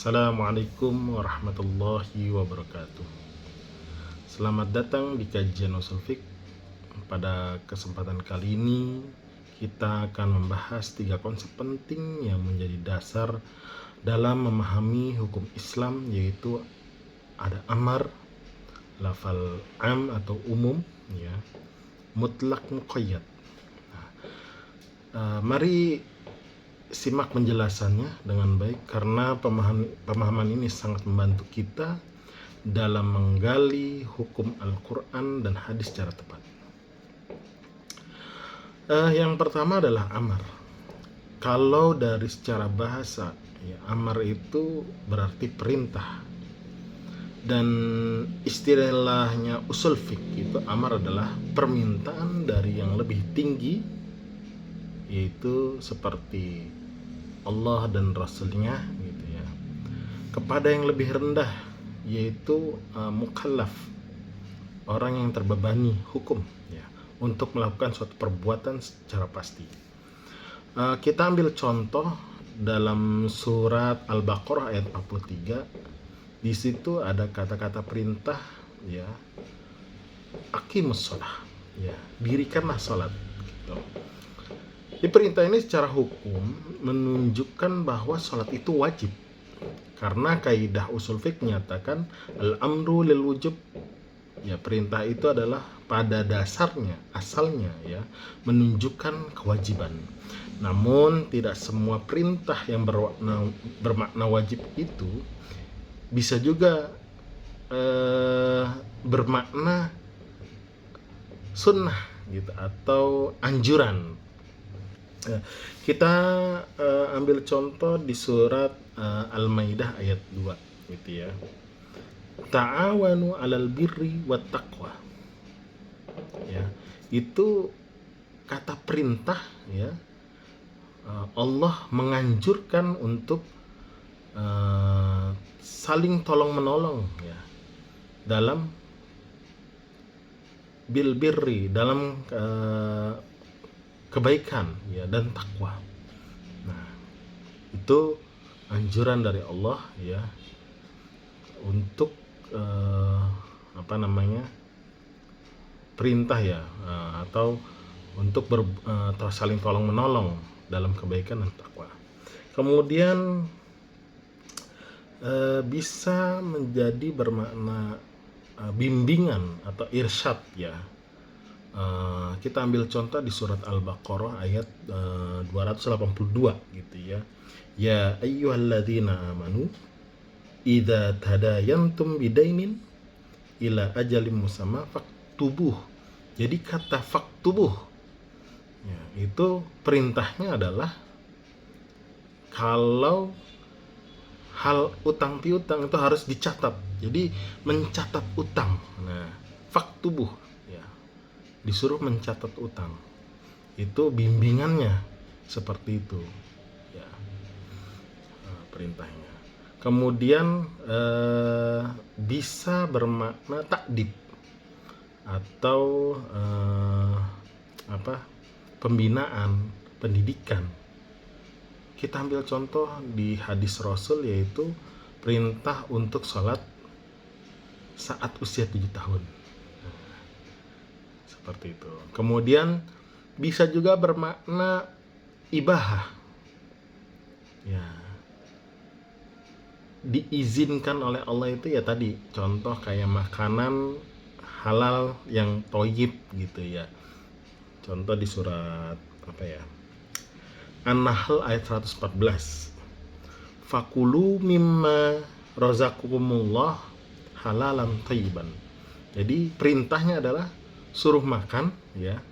Assalamualaikum warahmatullahi wabarakatuh. Selamat datang di kajian usul fiqh. Pada kesempatan kali ini kita akan membahas 3 konsep penting yang menjadi dasar dalam memahami hukum Islam, yaitu ada amar, lafal am atau umum, ya, mutlak, muqayyad. Mari simak penjelasannya dengan baik, karena pemahaman ini sangat membantu kita dalam menggali hukum Al-Quran dan hadis secara tepat. Yang pertama adalah amar. Kalau dari secara bahasa, ya, amar itu berarti perintah. Dan istilahnya usul fiqh itu, amar adalah permintaan dari yang lebih tinggi, yaitu seperti Allah dan Rasulnya, gitu ya, kepada yang lebih rendah, yaitu mukallaf, orang yang terbebani hukum, ya, untuk melakukan suatu perbuatan secara pasti. Kita ambil contoh dalam surat Al-Baqarah ayat 43. Di situ ada kata-kata perintah, ya, aqimus shalah, ya, dirikanlah salat, gitu. Di perintah ini secara hukum menunjukkan bahwa sholat itu wajib, karena kaidah usul fiqh menyatakan al-amru lil wujub, ya, perintah itu adalah pada dasarnya, asalnya, ya, menunjukkan kewajiban. Namun tidak semua perintah yang bermakna wajib itu bisa juga bermakna sunnah, gitu, atau anjuran. Kita ambil contoh di surat Al-Maidah ayat 2, gitu ya. Ta'awanu 'alal birri wat taqwa. Ya, itu kata perintah, ya. Allah menganjurkan untuk saling tolong-menolong, ya, dalam bil birri, dalam kebaikan, ya, dan takwa. Nah, itu anjuran dari Allah, ya, untuk perintah, ya, atau untuk saling tolong menolong dalam kebaikan dan takwa. Kemudian bisa menjadi bermakna bimbingan atau irsyad, ya. Kita ambil contoh di surat Al-Baqarah ayat 282, gitu ya. Ya ayyuhalladzina amanu idza tadayantum bidainin ila ajalin musamma faktubuh. Jadi kata faktubuh, ya, itu perintahnya adalah kalau hal utang piutang itu harus dicatat. Jadi mencatat utang. Nah, faktubuh, ya, disuruh mencatat utang. Itu bimbingannya seperti itu, ya, perintahnya. Kemudian bisa bermakna takdib atau pembinaan, pendidikan. Kita ambil contoh di hadis Rasul, yaitu perintah untuk sholat saat usia 7 tahun. Seperti itu. Kemudian bisa juga bermakna ibahah, ya, diizinkan oleh Allah itu, ya, tadi contoh kayak makanan halal yang thayyib, gitu ya. Contoh di surat An-Nahl ayat 114. Fakulu mimma razaqakumullah halalan thayyiban. Jadi perintahnya adalah suruh makan, ya,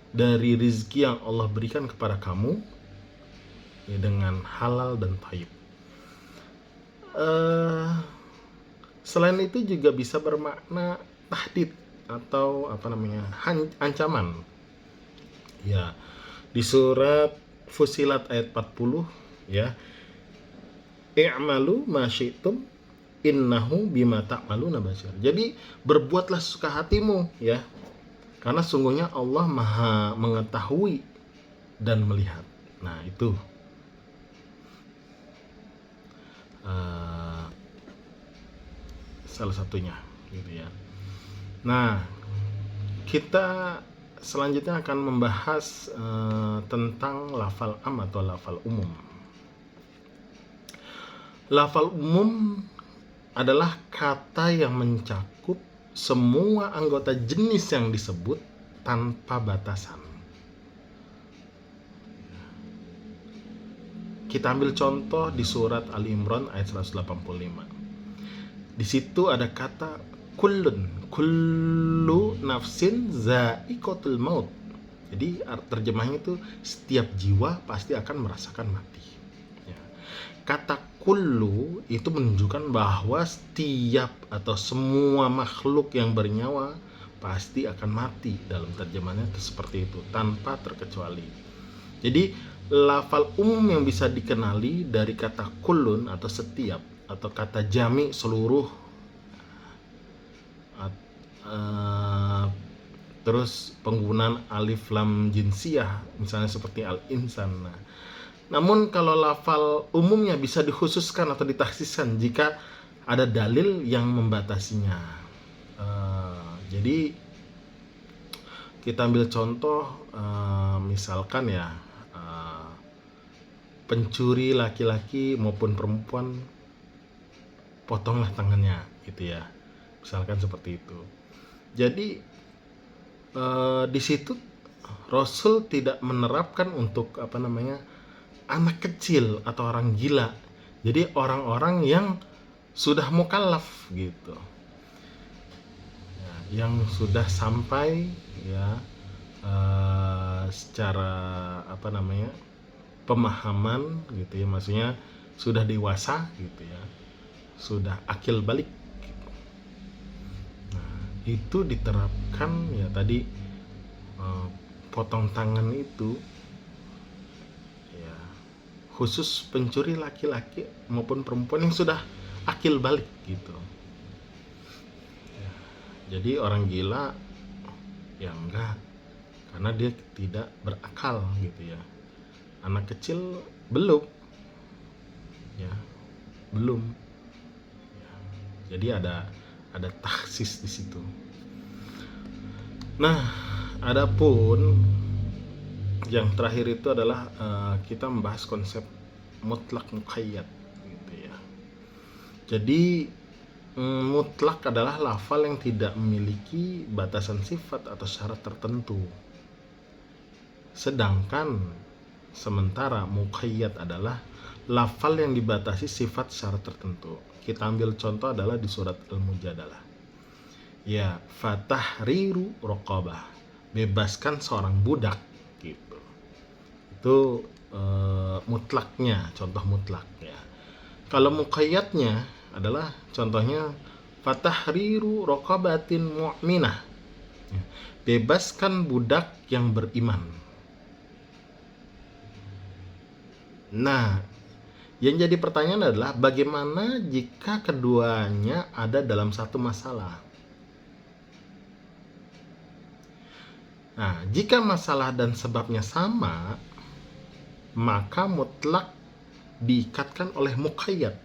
dari rizki yang Allah berikan kepada kamu, ya, dengan halal dan thayyib. Selain itu juga bisa bermakna tahdid atau ancaman. Ya, di surat Fusilat ayat 40, ya, i'malu ma syi'tum innahu bima ta'maluna basir. Jadi berbuatlah suka hatimu, ya, karena sungguhnya Allah Maha mengetahui dan melihat. Nah, itu uh, salah satunya gitu ya. Nah, kita selanjutnya akan membahas tentang lafal am atau lafal umum. Lafal umum adalah kata yang mencakup semua anggota jenis yang disebut tanpa batasan. Kita ambil contoh di surat Ali Imran ayat 185. Di situ ada kata kullun, kullu nafsin za'iqatul maut. Jadi terjemahnya itu setiap jiwa pasti akan merasakan mati. Ya. Kata kullu itu menunjukkan bahwa setiap atau semua makhluk yang bernyawa pasti akan mati. Dalam terjemahannya itu seperti itu, tanpa terkecuali. Jadi lafal umum yang bisa dikenali dari kata kullun atau setiap, atau kata jami seluruh, terus penggunaan alif lam jinsiyah misalnya seperti al-insan. Namun kalau lafal umumnya bisa dikhususkan atau ditaksiskan jika ada dalil yang membatasinya. Jadi kita ambil contoh, misalkan ya, pencuri laki-laki maupun perempuan, potonglah tangannya gitu ya, misalkan seperti itu. Jadi di situ Rasul tidak menerapkan untuk anak kecil atau orang gila. Jadi orang-orang yang sudah mukallaf gitu, ya, yang sudah sampai ya secara pemahaman gitu ya, maksudnya sudah dewasa gitu ya, sudah akil balik gitu. Nah, itu diterapkan ya tadi, potong tangan itu ya khusus pencuri laki-laki maupun perempuan yang sudah akil balik gitu ya. Jadi orang gila ya enggak, karena dia tidak berakal gitu ya. Anak kecil belum ya, belum ya. Jadi ada taksis di situ. Nah, adapun yang terakhir itu adalah kita membahas konsep mutlak muqayyad gitu ya. Jadi mutlak adalah lafal yang tidak memiliki batasan sifat atau syarat tertentu. Sedangkan sementara muqayyad adalah lafal yang dibatasi sifat syarat tertentu. Kita ambil contoh adalah di surat Al-Mujadalah. Ya, fatahriru raqabah, bebaskan seorang budak gitu. Itu mutlaknya, contoh mutlak ya. Kalau muqayyadnya adalah contohnya fatahriru raqabatin mu'minah, ya, bebaskan budak yang beriman. Nah, yang jadi pertanyaan adalah bagaimana jika keduanya ada dalam satu masalah? Nah, jika masalah dan sebabnya sama, maka mutlak diikatkan oleh muqayyad.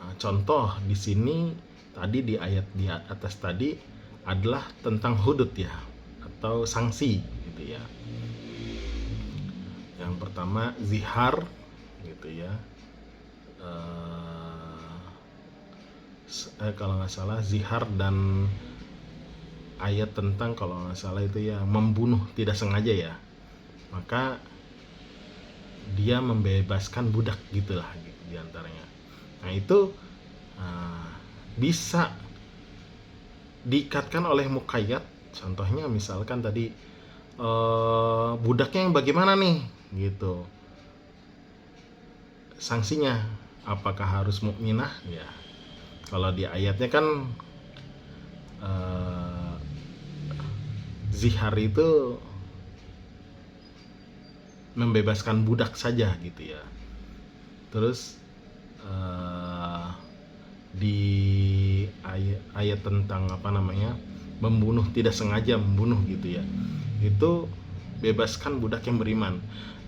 Nah, contoh di sini tadi di ayat di atas tadi adalah tentang hudud ya, atau sanksi gitu ya. Yang pertama zihar gitu ya, kalau nggak salah zihar, dan ayat tentang kalau nggak salah itu ya membunuh tidak sengaja ya, maka dia membebaskan budak gitulah gitu, diantaranya. Nah itu bisa diikatkan oleh muqayyad. Contohnya misalkan tadi budaknya yang bagaimana nih gitu, sanksinya apakah harus mukminah ya. Kalau di ayatnya kan zihar itu membebaskan budak saja gitu ya. Terus di ayat tentang membunuh tidak sengaja membunuh gitu ya, itu bebaskan budak yang beriman.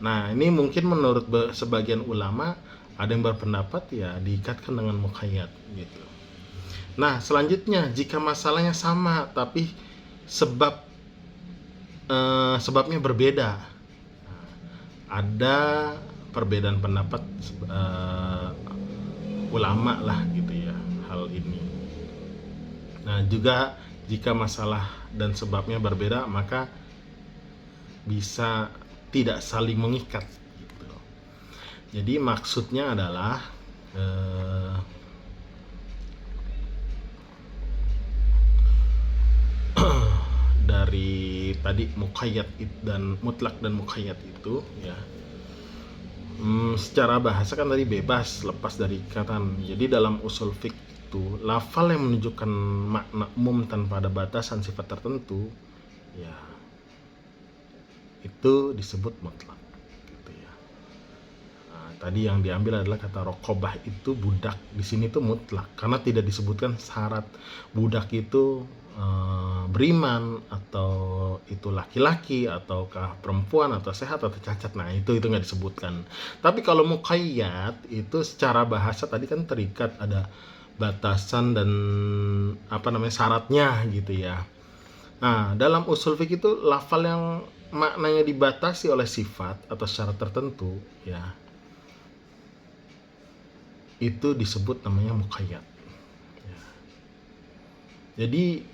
Nah, ini mungkin menurut sebagian ulama ada yang berpendapat ya diikatkan dengan muqayyad gitu. Nah, selanjutnya jika masalahnya sama tapi sebabnya berbeda. Nah, ada perbedaan pendapat ulama lah gitu ya hal ini. Nah, juga jika masalah dan sebabnya berbeda maka bisa tidak saling mengikat gitu. Jadi maksudnya adalah dari tadi muqayyad dan mutlak dan muqayyad itu ya, secara bahasa kan tadi bebas, lepas dari ikatan. Jadi dalam usul fiqh itu lafal yang menunjukkan makna umum tanpa ada batasan sifat tertentu ya itu disebut mutlak gitu ya. Nah, tadi yang diambil adalah kata rokobah itu budak, di sini tuh mutlak karena tidak disebutkan syarat budak itu beriman atau itu laki-laki ataukah perempuan atau sehat atau cacat. Nah, itu nggak disebutkan. Tapi kalau muqayyad itu secara bahasa tadi kan terikat, ada batasan dan syaratnya gitu ya. Nah, dalam usul fikih itu lafal yang maknanya dibatasi oleh sifat atau syarat tertentu ya itu disebut namanya muqayyad ya. Jadi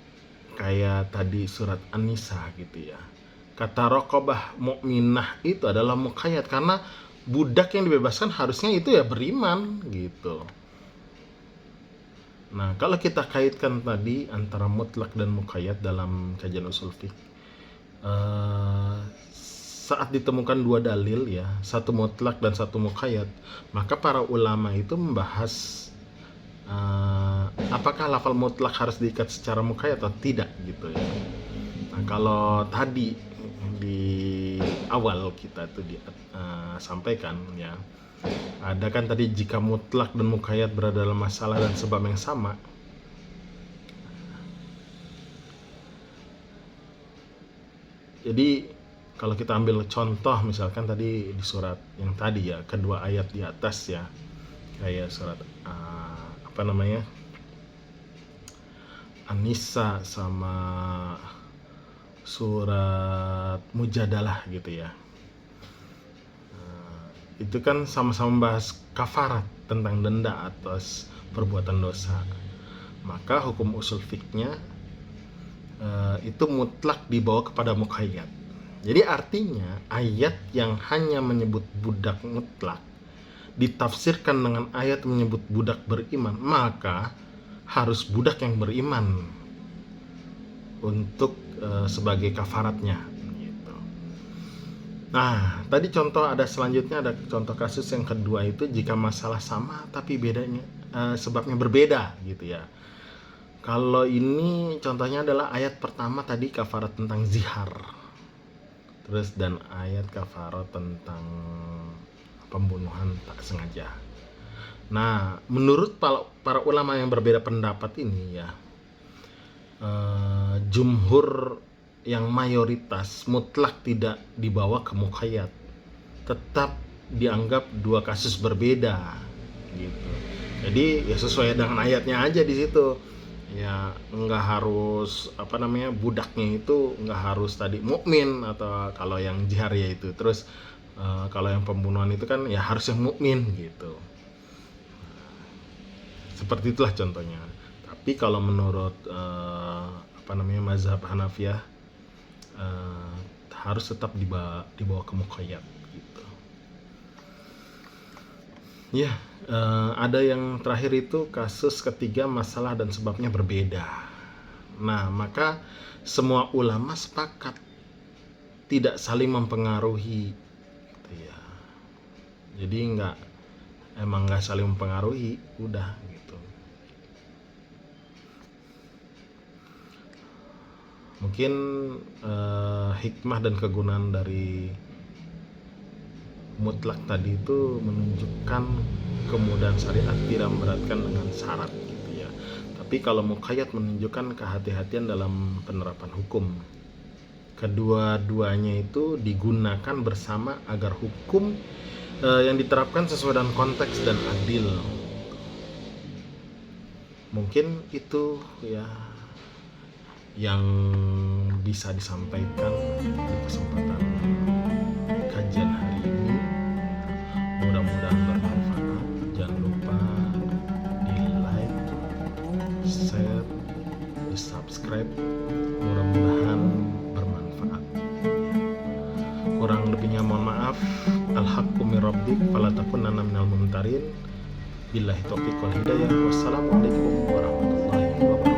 kayak tadi surat An-Nisa gitu ya, kata raqabah mukminah itu adalah muqayyad karena budak yang dibebaskan harusnya itu ya beriman gitu. Nah, kalau kita kaitkan tadi antara mutlak dan muqayyad dalam kajian usul fiqh, saat ditemukan dua dalil ya, satu mutlak dan satu muqayyad, maka para ulama itu membahas apakah lafal mutlak harus diikat secara muqayyad atau tidak gitu ya. Nah, kalau tadi di awal kita itu sampaikan ya, ada kan tadi jika mutlak dan muqayyad berada dalam masalah dan sebab yang sama. Jadi kalau kita ambil contoh misalkan tadi di surat yang tadi ya, kedua ayat di atas ya, kayak surat An-Nisa sama surat Mujadalah gitu ya. Itu kan sama-sama membahas kafarat tentang denda atas perbuatan dosa. Maka hukum usul fiknya itu mutlak dibawa kepada muqayyad. Jadi artinya ayat yang hanya menyebut budak mutlak ditafsirkan dengan ayat menyebut budak beriman, maka harus budak yang beriman untuk sebagai kafaratnya gitu. Nah, tadi contoh ada selanjutnya, ada contoh kasus yang kedua itu jika masalah sama tapi bedanya sebabnya berbeda gitu ya. Kalau ini contohnya adalah ayat pertama tadi kafarat tentang zihar, terus dan ayat kafarat tentang pembunuhan tak sengaja. Nah, menurut para ulama yang berbeda pendapat ini ya, jumhur yang mayoritas mutlak tidak dibawa ke muqayyad, tetap dianggap dua kasus berbeda gitu. Jadi ya sesuai dengan ayatnya aja di situ. Ya nggak harus budaknya itu nggak harus tadi mukmin, atau kalau yang jihar ya itu. Terus kalau yang pembunuhan itu kan ya harus yang mukmin gitu. Seperti itulah contohnya. Tapi kalau menurut mazhab Hanafiyah harus tetap dibawa ke muqayyad gitu. Ya, ada yang terakhir itu kasus ketiga, masalah dan sebabnya berbeda. Nah, maka semua ulama sepakat tidak saling mempengaruhi gitu ya. Jadi emang nggak saling mempengaruhi, udah gitu. Mungkin hikmah dan kegunaan dari mutlak tadi itu menunjukkan kemudahan syariat, tidak memberatkan dengan syarat gitu ya. Tapi kalau muqayyad menunjukkan kehati-hatian dalam penerapan hukum. kedua-duanya itu digunakan bersama agar hukum yang diterapkan sesuai dengan konteks dan adil. Mungkin itu ya yang bisa disampaikan di kesempatan kajian hari ini. Mudah-mudahan bermanfaat. Jangan lupa di like, share, di subscribe. Mudah-mudahan bermanfaat. Kurang lebihnya mohon maaf. Al-haqqu min rabbik fala takunanna minal mumtarin. Billahi taufiq wal hidayah. Wassalamualaikum warahmatullahi wabarakatuh.